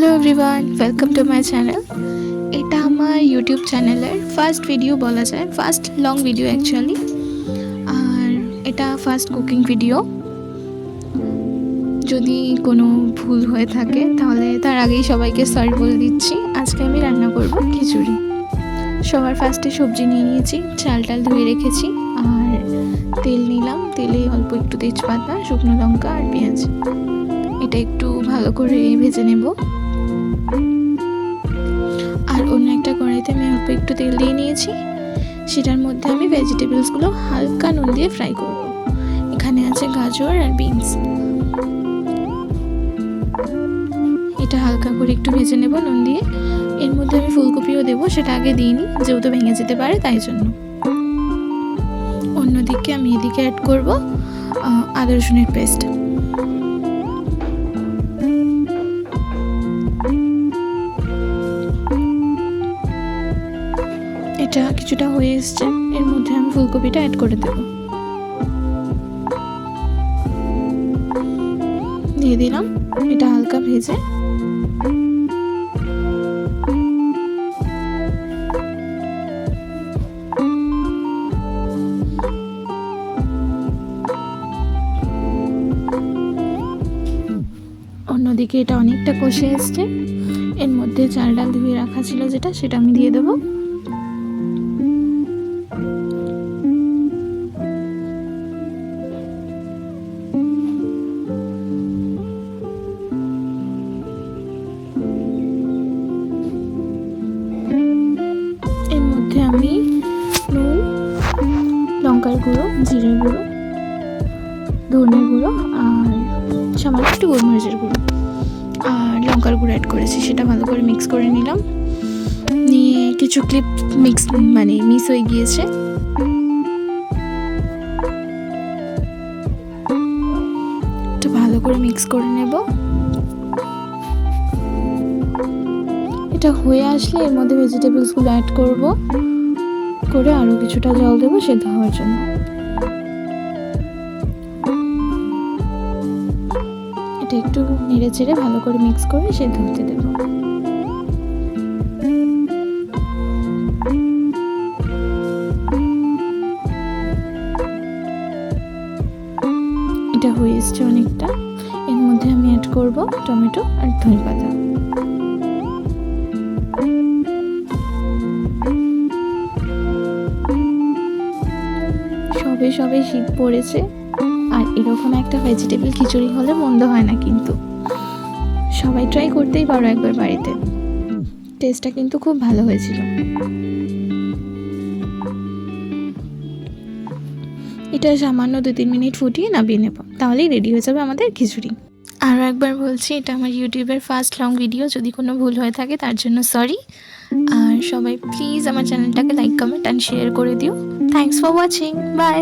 Hello everyone, welcome to my channel. এটা আমার YouTube চ্যানেলের ফার্স্ট ভিডিও বলা যায়, ফার্স্ট লং ভিডিও অ্যাকচুয়ালি। আর এটা ফার্স্ট কুকিং ভিডিও। যদি কোনো ভুল হয়ে থাকে তাহলে তার আগেই সবাইকে সরি বলে দিচ্ছি। আজকে আমি রান্না করব খিচুড়ি। সবার ফার্স্টে সবজি নিয়ে নিয়েছি, চাল ধুয়ে রেখেছি। আর তেল নিলাম, তেলে অল্প একটু তেজপাতা, শুকনো লঙ্কা আর পেঁয়াজ। এটা একটু ভালো করে ভেজে নেব। আর অন্য একটা কড়াইতে আমি অল্প একটু তেল দিয়ে নিয়েছি, সেটার মধ্যে আমি ভেজিটেবলসগুলো হালকা নুন দিয়ে ফ্রাই করব। এখানে আছে গাজর আর বিনস। এটা হালকা করে একটু ভেজে নেব নুন দিয়ে। এর মধ্যে আমি ফুলকপিও দেবো, সেটা আগে দিইনি যেহেতু ভেঙে যেতে পারে তাই জন্য। অন্যদিকে আমি এদিকে অ্যাড করব আদা রসুনের পেস্ট। এটা কিছুটা হয়ে এসছে, এর মধ্যে আমি ফুলকপিটা অ্যাড করে দেব। দিয়ে দিলাম, এটা হালকা ভেজে অন্যদিকে এটা অনেকটা কষে এসছে। এর মধ্যে চাল ডাল ধুয়ে রাখা ছিল যেটা, সেটা আমি দিয়ে দেবো। এর মধ্যে আমি নুন, লঙ্কার গুঁড়ো, জিরের গুঁড়ো, ধনের গুঁড়ো আর সামান্য একটু গোলমরিচের গুঁড়ো আর লঙ্কার গুঁড়ো অ্যাড করেছি। সেটা ভালো করে মিক্স করে নিলাম। নিয়ে কিছু ক্লিপ মিস হয়ে গিয়েছে। একটু ভালো করে মিক্স করে নেব। এটা হয়ে আসলে এর মধ্যে ভেজিটেবলসগুলো অ্যাড করব, করে আরও কিছুটা জল দেবো সেদ্ধ হওয়ার জন্য। এটা একটু নেড়ে চেড়ে ভালো করে মিক্স করে সেদ্ধ হতে দেবো। এটা হয়ে এসছে অনেকটা। এর মধ্যে আমি অ্যাড করব টমেটো আর ধনেপাতা। সবে শীত পড়েছে, আর এরকম একটা ভেজিটেবল খিচুড়ি হলে মন্দ হয় না কিন্তু। সবাই ট্রাই করতেই পারো একবার বাড়িতে। টেস্টটা কিন্তু খুব ভালো হয়েছিল। এটা সামান্য 2-3 মিনিট ফুটিয়ে নামিয়ে নেব, তাহলেই রেডি হয়ে যাবে আমাদের খিচুড়ি। আরও একবার বলছি, এটা আমার ইউটিউবের ফার্স্ট লং ভিডিও। যদি কোনো ভুল হয়ে থাকে তার জন্য সরি। আর সবাই প্লিজ আমার চ্যানেলটাকে লাইক, কমেন্ট অ্যান্ড শেয়ার করে দিও। Thanks for watching, by.